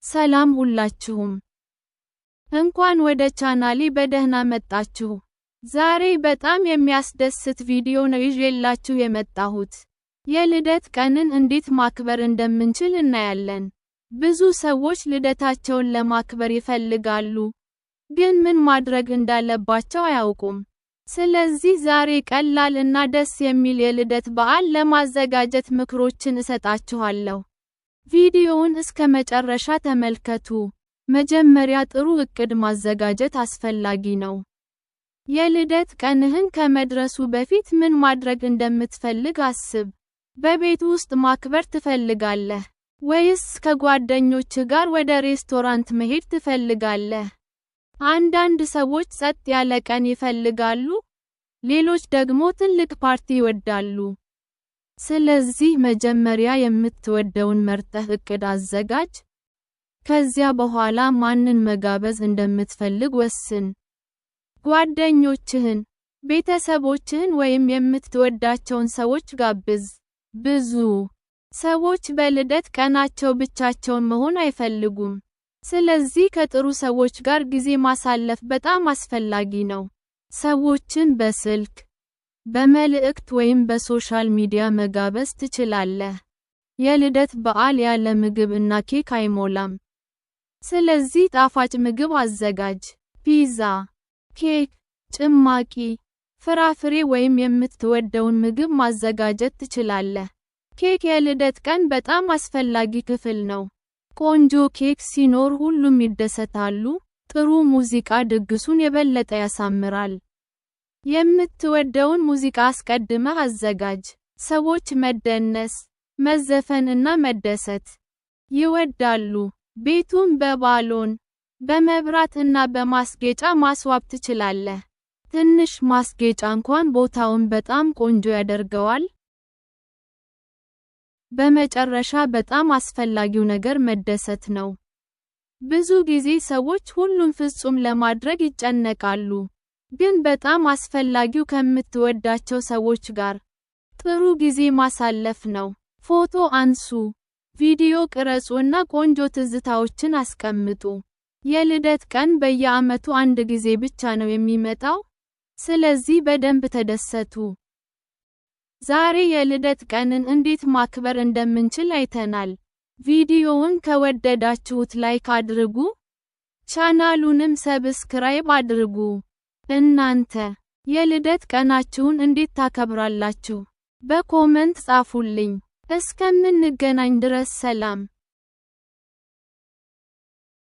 ሰላም ሁላችሁም እንኳን ወደ ቻናሌ በደህና መጣችሁ። ዛሬ በጣም የሚያስደስት ቪዲዮ ነው ይዤላችሁ የመጣሁት። የልደት ቀንን እንዴት ማክበር እንደምንችል እናያለን። ብዙ ሰዎች ልደታቸውን ለማክበር ይፈልጋሉ፣ ግን ምን ማድረግ እንዳለባቸው አያውቁም። ስለዚህ ዛሬ ቀላል እና ደስ የሚል የልደት በዓል ለማዘጋጀት ምክሮችን እሰጣችኋለሁ። ቪዲዮውን እስከ መጨረሻ ተመልከቱ። መጀመሪያ ጥሩ እቅድ ማዘጋጀት አስፈላጊ ነው። የልደት ቀንህን ከመድረሱ በፊት ምን ማድረግ እንደምትፈልግ አስብ። በቤት ውስጥ ማክበር ትፈልጋለህ ወይስ ከጓደኞችህ ጋር ወደ ሬስቶራንት መሄድ ትፈልጋለህ? አንዳንድ ሰዎች ጸጥ ያለ ቀን ይፈልጋሉ፣ ሌሎች ደግሞ ትልቅ ፓርቲ ይወዳሉ። ስለዚህ መጀመሪያ የምትወደውን መርጠህ እቅድ አዘጋጅ። ከዚያ በኋላ ማንን መጋበዝ እንደምትፈልግ ወስን። ጓደኞችህን፣ ቤተሰቦችህን ወይም የምትወዳቸውን ሰዎች ጋብዝ። ብዙ ሰዎች በልደት ቀናቸው ብቻቸውን መሆን አይፈልጉም። ስለዚህ ከጥሩ ሰዎች ጋር ጊዜ ማሳለፍ በጣም አስፈላጊ ነው። ሰዎችን በስልክ፣ በመልእክት ወይም በሶሻል ሚዲያ መጋበዝ ትችላለህ። የልደት በዓል ያለ ምግብ እና ኬክ አይሞላም። ስለዚህ ጣፋጭ ምግብ አዘጋጅ። ፒዛ፣ ኬክ፣ ጭማቂ፣ ፍራፍሬ ወይም የምትወደውን ምግብ ማዘጋጀት ትችላለህ። ኬክ የልደት ቀን በጣም አስፈላጊ ክፍል ነው። ቆንጆ ኬክ ሲኖር ሁሉም ይደሰታሉ። ጥሩ ሙዚቃ ድግሱን የበለጠ ያሳምራል። የምትወደውን ሙዚቃ አስቀድመህ አዘጋጅ። ሰዎች መደነስ፣ መዘፈን እና መደሰት ይወዳሉ። ቤቱን በባሎን፣ በመብራት እና በማስጌጫ ማስዋብ ትችላለህ። ትንሽ ማስጌጫ እንኳን ቦታውን በጣም ቆንጆ ያደርገዋል። በመጨረሻ በጣም አስፈላጊው ነገር መደሰት ነው። ብዙ ጊዜ ሰዎች ሁሉም ፍጹም ለማድረግ ይጨነቃሉ፣ ግን በጣም አስፈላጊው ከምትወዳቸው ሰዎች ጋር ጥሩ ጊዜ ማሳለፍ ነው። ፎቶ አንሱ፣ ቪዲዮ ቅረጹ እና ቆንጆ ትዝታዎችን አስቀምጡ። የልደት ቀን በየዓመቱ አንድ ጊዜ ብቻ ነው የሚመጣው፣ ስለዚህ በደንብ ተደሰቱ። ዛሬ የልደት ቀንን እንዴት ማክበር እንደምንችል አይተናል። ቪዲዮውን ከወደዳችሁት ላይክ አድርጉ፣ ቻናሉንም ሰብስክራይብ አድርጉ። እናንተ የልደት ቀናችሁን እንዴት ታከብራላችሁ? በኮመንት ጻፉልኝ። እስከምንገናኝ ድረስ ሰላም።